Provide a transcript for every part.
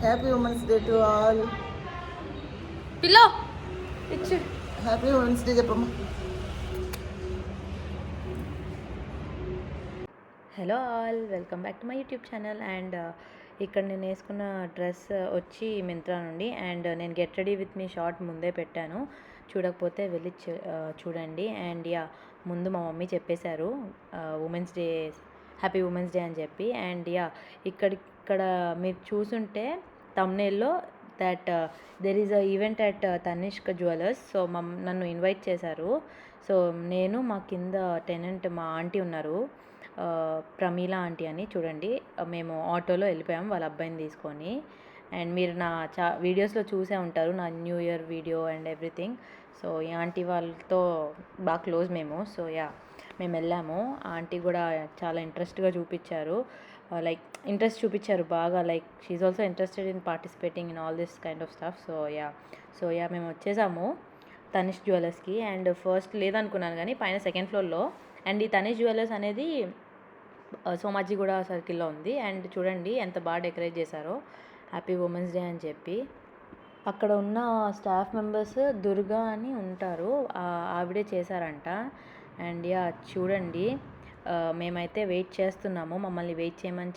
Happy women's day to all. Pillow ఇచ్చు. Happy women's day చెప్పమ్మా. Hello all, welcome back to my YouTube channel. And ఇక్కడ నేను వేసుకున్న dress వచ్చి మింత్రా నుండి. అండ్ నేను get ready with me short ముందే పెట్టాను, చూడకపోతే వెళ్ళి చూడండి. అండ్ యా, ముందు మా మమ్మీ చెప్పేశారు women's day, happy women's day అని చెప్పి. అండ్ యా, ఇక్కడ మీరు చూసుంటే థంబ్నెయిల్లో that there is a event at Tanishq jewellers. So నన్ను ఇన్వైట్ చేశారు. సో నేను, మా కింద టెనెంట్ మా ఆంటీ ఉన్నారు, ప్రమీల ఆంటీ అని. చూడండి, మేము ఆటోలో వెళ్ళిపోయాము వాళ్ళ అబ్బాయిని తీసుకొని. అండ్ మీరు నా వీడియోస్లో చూసే ఉంటారు నా new year video and everything. So ఈ ఆంటీ వాళ్ళతో బాగా క్లోజ్ మేము. సో యా, మేము వెళ్ళాము. ఆంటీ కూడా చాలా ఇంట్రెస్ట్గా చూపించారు, లైక్ ఇంట్రెస్ట్ చూపించారు బాగా. Like she also interested in participating in all this kind of stuff. So yeah మేము వచ్చేసాము తనిష్ జ్యువెలర్స్కి. అండ్ ఫస్ట్ లేదనుకున్నాను కానీ పైన సెకండ్ ఫ్లోర్లో. అండ్ ఈ తనిష్ జ్యువెలర్స్ అనేది సోమాజిగూడ సర్కిల్లో ఉంది. అండ్ చూడండి ఎంత బాగా డెకరేట్ చేశారో, హ్యాపీ ఉమెన్స్ డే అని చెప్పి. అక్కడ ఉన్న స్టాఫ్ మెంబర్స్ దుర్గా అని ఉంటారు, ఆవిడే చేశారంట. అండ్ యా చూడండి, మేమైతే వెయిట్ చేస్తున్నాము, మమ్మల్ని వెయిట్ చేయమని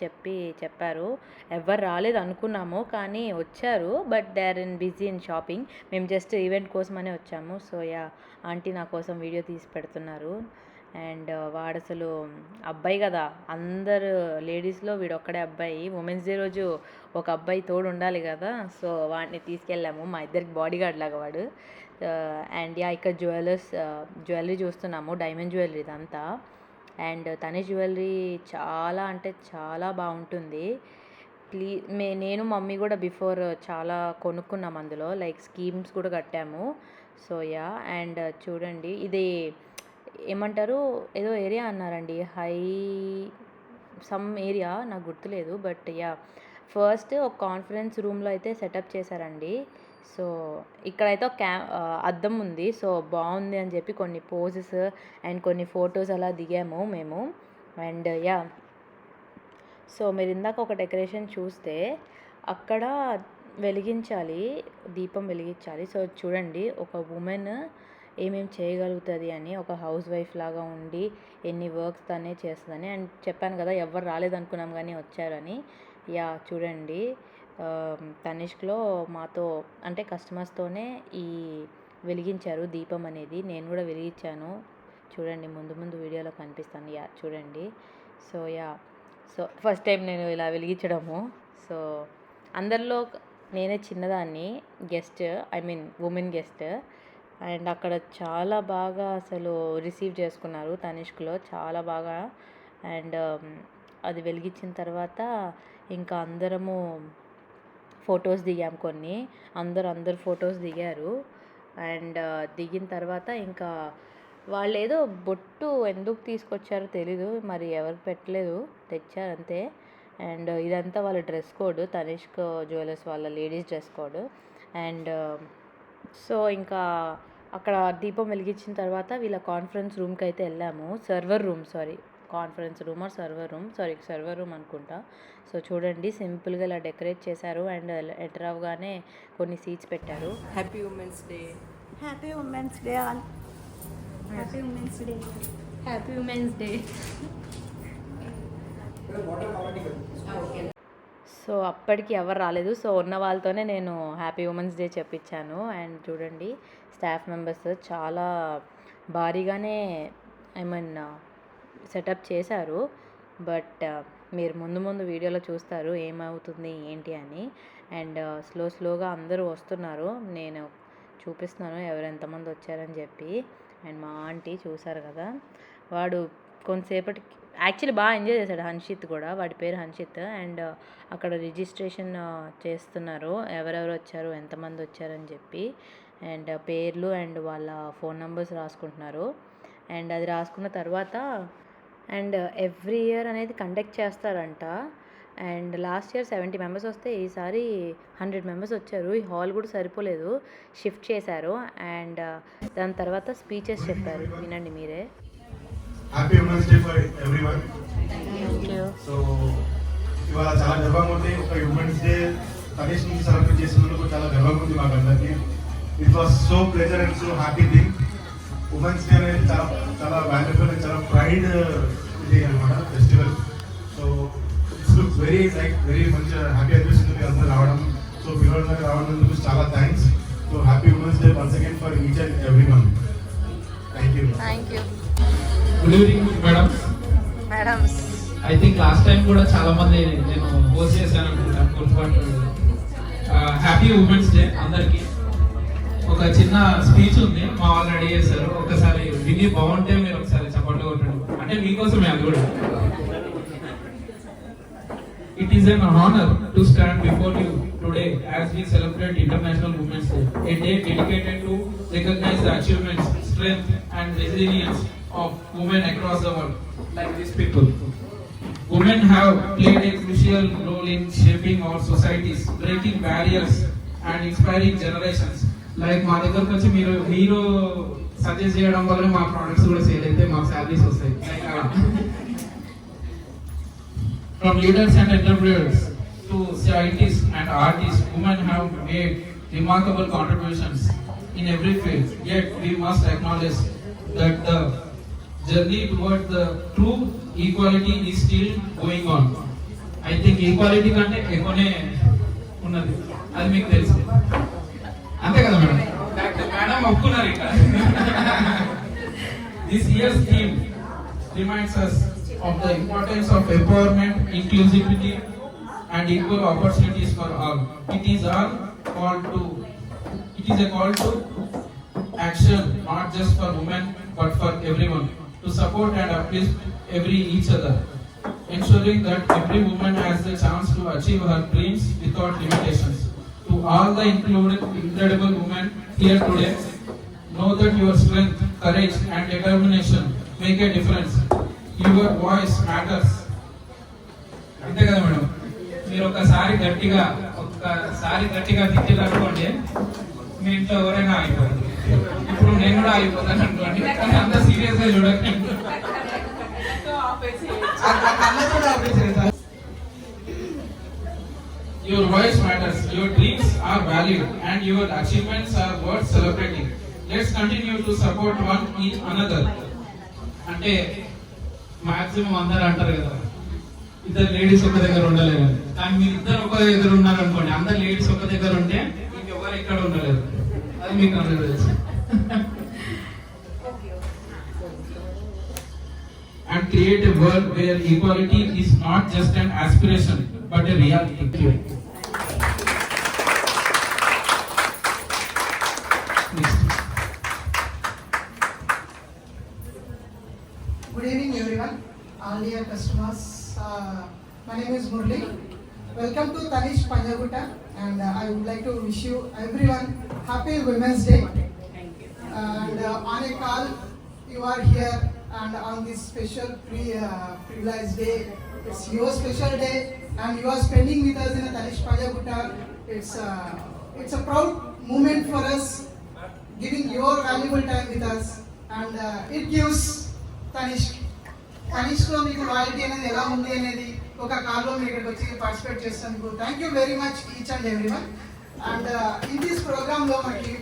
చెప్పారు. ఎవరు రాలేదు అనుకున్నాము కానీ వచ్చారు, but they are busy in shopping. మేము జస్ట్ ఈవెంట్ కోసమనే వచ్చాము. సో యా, ఆంటీ నా కోసం వీడియో తీసి పెడుతున్నారు. అండ్ వాడు అసలు అబ్బాయి కదా, అందరు లేడీస్లో వీడు ఒక్కడే అబ్బాయి. ఉమెన్స్ డే రోజు ఒక అబ్బాయి తోడు ఉండాలి కదా, సో వాడిని తీసుకెళ్ళాము, మా ఇద్దరికి బాడీ గార్డ్ లాగా వాడు. అండ్ యా, ఇక్కడ జ్యువెలరీ చూస్తున్నాము, డైమండ్ జ్యువెలరీ ఇదంతా. అండ్ తనిష్ జ్యువెలరీ చాలా అంటే చాలా బాగుంటుంది. నేను మమ్మీ కూడా బిఫోర్ చాలా కొనుక్కున్నాం అందులో, లైక్ స్కీమ్స్ కూడా కట్టాము. సో యా, అండ్ చూడండి, ఇది ఏమంటారు, ఏదో ఏరియా అన్నారండి, సమ్ ఏరియా నాకు గుర్తులేదు. బట్ యా, ఫస్ట్ ఒక కాన్ఫరెన్స్ రూమ్లో అయితే సెటప్ చేశారండి. సో ఇక్కడైతే ఒక అద్దం ఉంది, సో బాగుంది అని చెప్పి కొన్ని పోజెస్ అండ్ కొన్ని ఫొటోస్ అలా దిగాము మేము. అండ్ యా, సో మీరు ఇందాక ఒక డెకరేషన్ చూస్తే అక్కడ వెలిగించాలి, దీపం వెలిగించాలి. సో చూడండి, ఒక ఉమెన్ ఏమేమి చేయగలుగుతుంది అని, ఒక హౌస్ వైఫ్ లాగా ఉండి ఎన్ని వర్క్స్ తనే చేస్తుందని. అండ్ చెప్పాను కదా ఎవరు రాలేదనుకున్నాం కానీ వచ్చారని. యా చూడండి, తనిష్క్లో మాతో అంటే కస్టమర్స్తోనే ఈ వెలిగించారు దీపం అనేది. నేను కూడా వెలిగించాను, చూడండి ముందు వీడియోలో కనిపిస్తాను. యా చూడండి. సో ఫస్ట్ టైం నేను ఇలా వెలిగించడము. సో అందరిలో నేనే చిన్నదాన్ని, guest, I mean women guest. And అక్కడ చాలా బాగా అసలు రిసీవ్ చేసుకున్నారు తనిష్క్లో, చాలా బాగా. అండ్ అది వెలిగించిన తర్వాత ఇంకా అందరము ఫొటోస్ దిగాము కొన్ని, అందరు ఫొటోస్ దిగారు. అండ్ దిగిన తర్వాత ఇంకా వాళ్ళు ఏదో బొట్టు ఎందుకు తీసుకొచ్చారో తెలీదు, మరి ఎవరికి పెట్టలేదు, తెచ్చారు అంతే. అండ్ ఇదంతా వాళ్ళ డ్రెస్ కోడ్, తనిష్క్ జ్యువెలర్స్ వాళ్ళ ladies dress code. And so ఇంకా అక్కడ దీపం వెలిగించిన తర్వాత వీళ్ళ కాన్ఫరెన్స్ రూమ్కి అయితే వెళ్ళాము. సర్వర్ రూమ్ అనుకుంటా. సో చూడండి, సింపుల్గా ఇలా డెకరేట్ చేశారు. అండ్ ఎంటర్ అవగానే కొన్ని సీట్స్ పెట్టారు. Happy women's day. Happy women's day all. Happy women's day. Happy women's day. So అప్పటికి ఎవరు రాలేదు, సో ఉన్న వాళ్ళతోనే నేను హ్యాపీ ఉమెన్స్ డే చెప్పించాను. అండ్ చూడండి, స్టాఫ్ మెంబర్స్ చాలా భారీగానే సెటప్ చేశారు. బట్ మీరు ముందు వీడియోలో చూస్తారు ఏమవుతుంది ఏంటి అని. అండ్ స్లోగా అందరూ వస్తున్నారు, నేను చూపిస్తున్నాను ఎవరు ఎంతమంది వచ్చారని చెప్పి. అండ్ మా ఆంటీ చూసారు కదా, వాడు కొంతసేపటికి యాక్చువల్లీ బాగా ఎంజాయ్ చేశాడు, హన్షిత్ కూడా, వాడి పేరు హన్షిత్. అండ్ అక్కడ రిజిస్ట్రేషన్ చేస్తున్నారు, ఎవరెవరు వచ్చారు ఎంతమంది వచ్చారని చెప్పి. అండ్ పేర్లు అండ్ వాళ్ళ ఫోన్ నెంబర్స్ రాసుకుంటున్నారు. అండ్ అది రాసుకున్న తర్వాత అండ్ ఎవ్రీ ఇయర్ అనేది కండక్ట్ చేస్తారంట. అండ్ లాస్ట్ ఇయర్ 70 మెంబర్స్ వస్తే ఈసారి 100 మెంబర్స్ వచ్చారు. ఈ హాల్ కూడా సరిపోలేదు, షిఫ్ట్ చేశారు. అండ్ దాని తర్వాత స్పీచెస్ చెప్పారు, వినండి మీరే. Happy women's day for everyone. Thank you. So ఇవాళ చాలా గర్వంగా ఉంది, ఒక ఉమెన్స్ డే తనేష్ నుంచి సెలబ్రేట్ చేసినందుకు చాలా గర్వంగా ఉంది మాకు అందరికీ. It was so pleasure and so happy thing. Women's day అనేది చాలా చాలా వాల్యుబుల్ అండ్ చాలా ప్రైడ్ ఇది అనమాట festival. So it's look very మంచి హ్యాపీ అనిపిస్తుంది అందరూ రావడం. సో పిల్లలందరూ రావడం చాలా thanks. So happy women's day once again for each and every one. Thank you. Thank you good evening madam. Madams. I think last time కూడా చాలా మంది నేను హోస్ట్ చేశాను అనుకుంటాను గుర్తుపట్టు. హ్యాపీ ఉమెన్స్ డే అందరికి. ఒక చిన్న స్పీచ్ ఉంది మా వాళ్ళు రెడీ చేశారు, ఒకసారి విని బాగుంటే మీరు ఒకసారి చప్పట్లు కొట్టండి. అంటే మీకోసమే అది కూడా. It is an honor to stand before you today as we celebrate International Women's Day, a day dedicated to recognize the achievements, strength and resilience of women across the world, like these people. Women have played a crucial role in shaping our societies, breaking barriers and inspiring generations. Like మా దగ్గరకు వచ్చి మీరు suggest చేయడం వల్ల మా products కూడా sale అయితే మాకు శాలరీస్ వస్తాయి. From leaders and entrepreneurs to scientists and artists, women have made remarkable contributions in every field. Yet we must acknowledge that the journey towards the true equality is still going on. I think equality కంటే ఎక్కువనే ఉన్నది, అది మీకు తెలుసు. అంతే కదా madam? Madam ఒప్పుకున్నారు ఇక్కడ. This year's theme reminds us of the importance of empowerment, inclusivity and equal opportunities for all. It is a call to action, not just for women but for everyone, to support and uplift each other, ensuring that every woman has the chance to achieve her dreams without limitations. To all the incredible women here today, know that your strength, courage and determination make a difference. Your voice matters. అంతే కదా madam? మీరు ఒక్కసారి గట్టిగా తిట్టాలనుకోండి, మీ ఇంట్లో ఎవరైనా ఆగిపోయింది. ఇప్పుడు నేను కూడా ఆగిపోతాను అనుకోండి, కానీ అంత సీరియస్ గా చూడకండి. Your voice matters, your dreams are valued and your achievements are worth celebrating. Let's continue to support one each another. అంటే మాక్సిమం అందరు అంటారు కదా, ఇద్దరు లేడీస్ ఒక దగ్గర ఉండలేరు. కానీ మీరు ఇద్దరు ఒక దగ్గర ఉన్నారు అనుకోండి, అందరు లేడీస్ ఒక దగ్గర ఉంటే ఇంకెవరు ఎక్కడ ఉండలేరు. అది మీకు అందరూ తెలుసు. And create a world where equality is not just an aspiration but a reality. Good evening everyone, all dear customers. My name is Murli. Welcome to Tanish Panjagutta and I would like to wish you everyone happy Women's Day. And on a call you are here and on this special privileged day. It's your special day and you are spending with us in a Tanish Panjagutta. It's a proud moment for us, giving your valuable time with us and it gives తనిష్లో మీకు loyalty అనేది ఎలా ఉంది అనేది ఒక కాల్లో మీరు ఇక్కడికి వచ్చి పార్టిసిపేట్ చేసినందుకు thank you very much each and every one. And in this ప్రోగ్రాంలో మనకి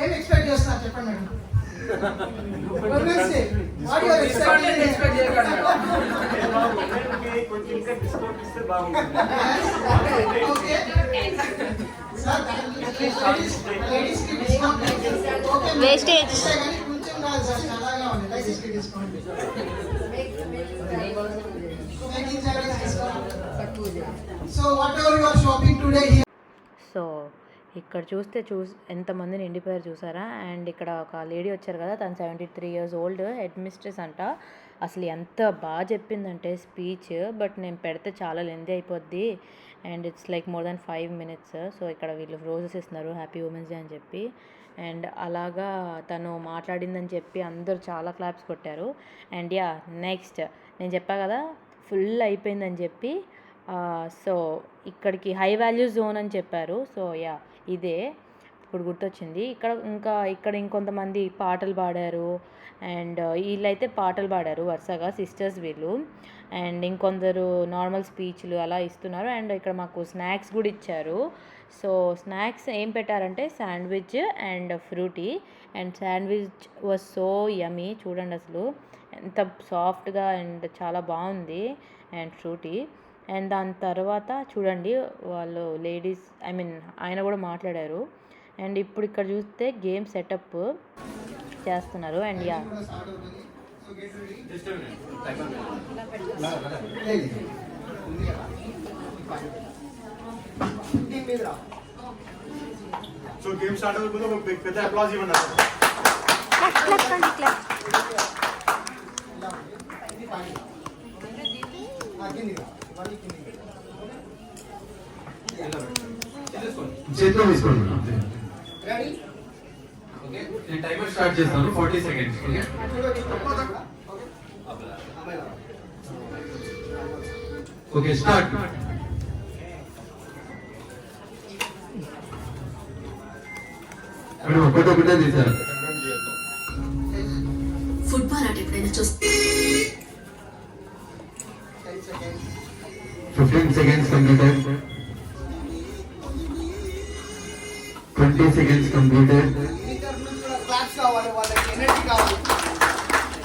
ఏం ఎక్స్పెక్ట్ చేస్తున్నారు చెప్పండి మేడం? What you are expecting? Okay sir, ladies కి డిస్కౌంట్ ఓకే, వేస్టేజ్ కొంచెం కాదు సార్, చాలాగా ఉంది. లేడీస్ కి discount, making charges discount. So whatever you are shopping today here. సో ఇక్కడ చూస్తే ఎంతమంది నిండిపోయారు చూసారా. అండ్ ఇక్కడ ఒక లేడీ వచ్చారు కదా, తను 73 years old, హెడ్ మిస్ట్రెస్ అంట. అసలు ఎంత బాగా చెప్పిందంటే స్పీచ్, బట్ నేను పెడితే చాలా లెంతీ అయిపోద్ది and it's like more than 5 minutes. So ఇక్కడ వీళ్ళు రోజెస్ ఇస్తున్నారు హ్యాపీ ఉమెన్స్ డే అని చెప్పి. అండ్ అలాగా తను మాట్లాడిందని చెప్పి అందరూ చాలా క్లాప్స్ కొట్టారు. అండ్ యా, నెక్స్ట్ నేను చెప్పా కదా ఫుల్ అయిపోయిందని చెప్పి. సో ఇక్కడికి హై వాల్యూ జోన్ అని చెప్పారు. సో యా, ఇదే ఇప్పుడు గుర్తొచ్చింది. ఇక్కడ ఇంకొంతమంది పాటలు పాడారు. అండ్ వీళ్ళైతే పాటలు పాడారు వరుసగా, సిస్టర్స్ వీళ్ళు. అండ్ ఇంకొందరు నార్మల్ స్పీచ్లు అలా ఇస్తున్నారు. అండ్ ఇక్కడ మాకు స్నాక్స్ కూడా ఇచ్చారు. సో స్నాక్స్ ఏం పెట్టారంటే sandwich and Frooti. And sandwich was so yummy. చూడండి అసలు ఎంత సాఫ్ట్గా అండ్ చాలా బాగుంది. అండ్ ఫ్రూటీ. అండ్ దాని తర్వాత చూడండి వాళ్ళు లేడీస్ ఆయన కూడా మాట్లాడారు. అండ్ ఇప్పుడు ఇక్కడ చూస్తే గేమ్ సెటప్ చేస్తున్నారు. And yeah so game start అవ్వకపోతే ఒక పెద్ద అప్లాజ్ ఇవ్వండి. చేతిలో తీసుకోండి. నేను టైమర్ స్టార్ట్ చేస్తాను. 40 seconds. Okay start. మేడం ఒకటే తీశారు. ఫుట్బాల్ ఆట ఎప్పుడైనా చూస్తే 15 seconds completed. 20 seconds completed.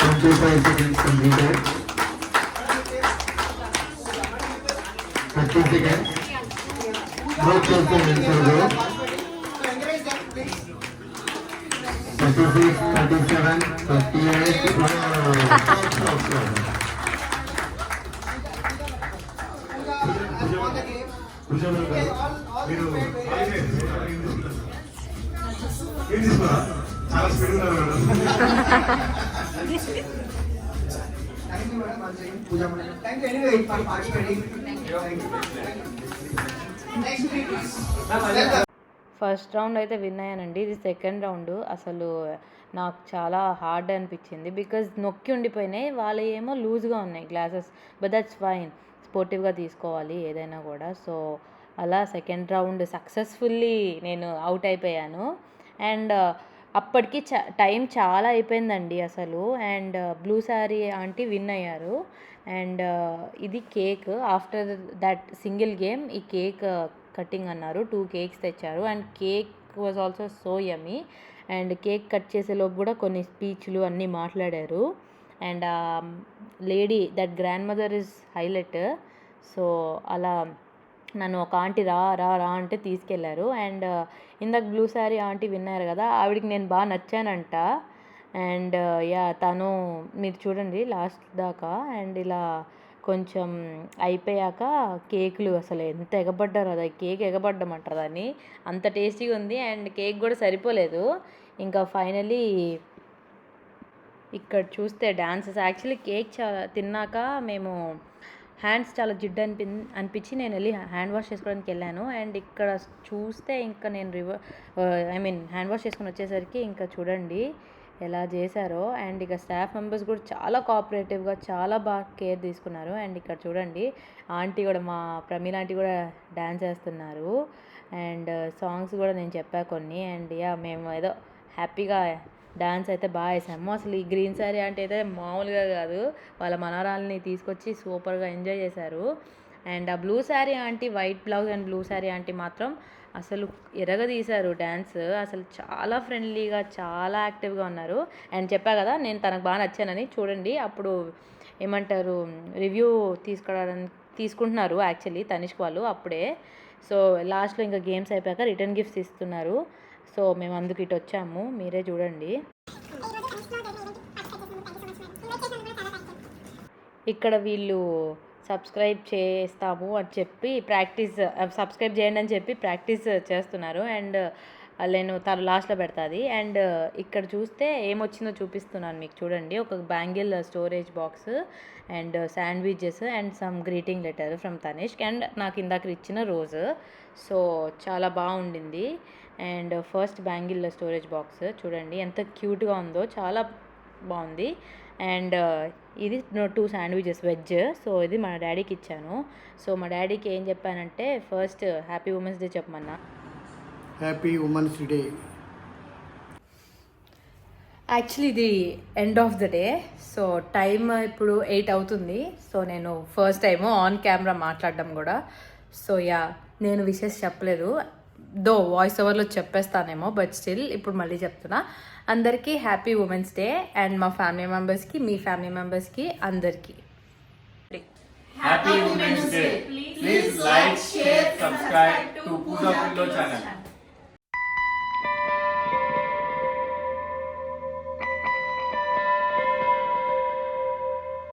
25 seconds completed. 30 seconds. Both person answer go. 36, 37, 38. మీరు ఏం తీసుకున్నా చాలా స్పీడ్ ఫస్ట్ రౌండ్ అయితే విన్ అయ్యానండి. ఇది సెకండ్ రౌండ్. అసలు నాకు చాలా హార్డ్ అనిపించింది. బికాజ్ నొక్కి ఉండిపోయినాయి, వాళ్ళ ఏమో లూజ్గా ఉన్నాయి గ్లాసెస్. బట్ దట్స్ ఫైన్, స్పోర్టివ్గా తీసుకోవాలి ఏదైనా కూడా. సో అలా సెకండ్ రౌండ్ సక్సెస్ఫుల్లీ నేను అవుట్ అయిపోయాను. అండ్ అప్పటికి టైం చాలా అయిపోయిందండి అసలు. And blue sari aunty win అయ్యారు. అండ్ ఇది cake. After that single game ఈ కేక్ కటింగ్ అన్నారు. 2 కేక్స్ తెచ్చారు. And cake was also so yummy. And cake cut చేసేలోపు కూడా కొన్ని స్పీచ్లు అన్నీ మాట్లాడారు. And lady that grand mother is highlight. So అలా నన్ను ఒక ఆంటీ రా రా రా అంటే తీసుకెళ్లారు. అండ్ ఇందాక బ్లూ శారీ ఆంటీ విన్నారు కదా, ఆవిడకి నేను బాగా నచ్చానంట. అండ్ యా తను మీరు చూడండి లాస్ట్ దాకా. అండ్ ఇలా కొంచెం అయిపోయాక కేకులు అసలు ఎంత ఎగబడ్డారు, అది కేక్ ఎగబడ్డమంటారు దాన్ని, అంత టేస్టీగా ఉంది. అండ్ కేక్ కూడా సరిపోలేదు. ఇంకా ఫైనలీ ఇక్కడ చూస్తే డాన్సెస్. యాక్చువల్లీ కేక్ తిన్నాక మేము హ్యాండ్స్ చాలా జిడ్డు అనిపించి నేను వెళ్ళి హ్యాండ్ వాష్ చేసుకోవడానికి వెళ్ళాను. అండ్ ఇక్కడ చూస్తే ఇంకా నేను హ్యాండ్ వాష్ చేసుకొని వచ్చేసరికి ఇంకా చూడండి ఎలా చేశారో. అండ్ ఇక స్టాఫ్ మెంబర్స్ కూడా చాలా కోఆపరేటివ్గా చాలా బాగా కేర్ తీసుకున్నారు. అండ్ ఇక్కడ చూడండి ఆంటీ కూడా, మా ప్రమీల ఆంటీ కూడా డ్యాన్స్ చేస్తున్నారు. అండ్ సాంగ్స్ కూడా నేను చెప్పా కొన్ని. అండ్ యా మేము ఏదో హ్యాపీగా డాన్స్ అయితే బాగా వేసాము. అసలు ఈ గ్రీన్ శారీ అంటే అయితే మామూలుగా కాదు, వాళ్ళ మనవరాలని తీసుకొచ్చి సూపర్గా ఎంజాయ్ చేశారు. అండ్ ఆ blue sari aunty, white blouse and blue sari aunty మాత్రం అసలు ఎరగదీశారు డ్యాన్స్. అసలు చాలా ఫ్రెండ్లీగా చాలా యాక్టివ్గా ఉన్నారు. అండ్ చెప్పా కదా నేను తనకు బాగా నచ్చానని. చూడండి అప్పుడు ఏమంటారు రివ్యూ తీసుకుంటున్నారు యాక్చువల్లీ తనిష్క్ వాళ్ళు అప్పుడే. సో లాస్ట్లో ఇంకా గేమ్స్ అయిపోయాక రిటర్న్ గిఫ్ట్స్ ఇస్తున్నారు. సో మేము అందుకు ఇటు వచ్చాము, మీరే చూడండి. ఇక్కడ వీళ్ళు సబ్స్క్రైబ్ చేస్తాము అని చెప్పి సబ్స్క్రైబ్ చేయండి అని చెప్పి ప్రాక్టీస్ చేస్తున్నారు. అండ్ నేను తను లాస్ట్లో పెడతాది. అండ్ ఇక్కడ చూస్తే ఏమొచ్చిందో చూపిస్తున్నాను మీకు, చూడండి. ఒక bangle storage box and sandwiches and some greeting letter from Tanishq. And నాకు ఇందాక ఇచ్చిన రోజు. సో చాలా బాగుండింది. And first bangle storage box చూడండి ఎంత క్యూట్గా ఉందో, చాలా బాగుంది. అండ్ ఇది 2 శాండ్విచెస్ వెజ్. సో ఇది మా డాడీకి ఇచ్చాను. సో మా డాడీకి ఏం చెప్పానంటే ఫస్ట్ హ్యాపీ ఉమెన్స్ డే చెప్పమన్నా. Happy women's day. యాక్చువల్లీ ఇది end of the day. So time ఇప్పుడు 8 అవుతుంది. సో నేను ఫస్ట్ టైము ఆన్ కెమెరా మాట్లాడడం కూడా. సో యా, నేను విషెస్ చెప్పలేదు, దో వాయిస్ ఓవర్లో చెప్పేస్తానేమో, బట్ స్టిల్ ఇప్పుడు మళ్ళీ చెప్తున్నా. అందరికీ హ్యాపీ ఉమెన్స్ డే. అండ్ మా ఫ్యామిలీ మెంబర్స్కి, మీ ఫ్యామిలీ మెంబర్స్కి అందరికీ Happy Women's Day. Please like, share, subscribe to Pooja Pillow channel.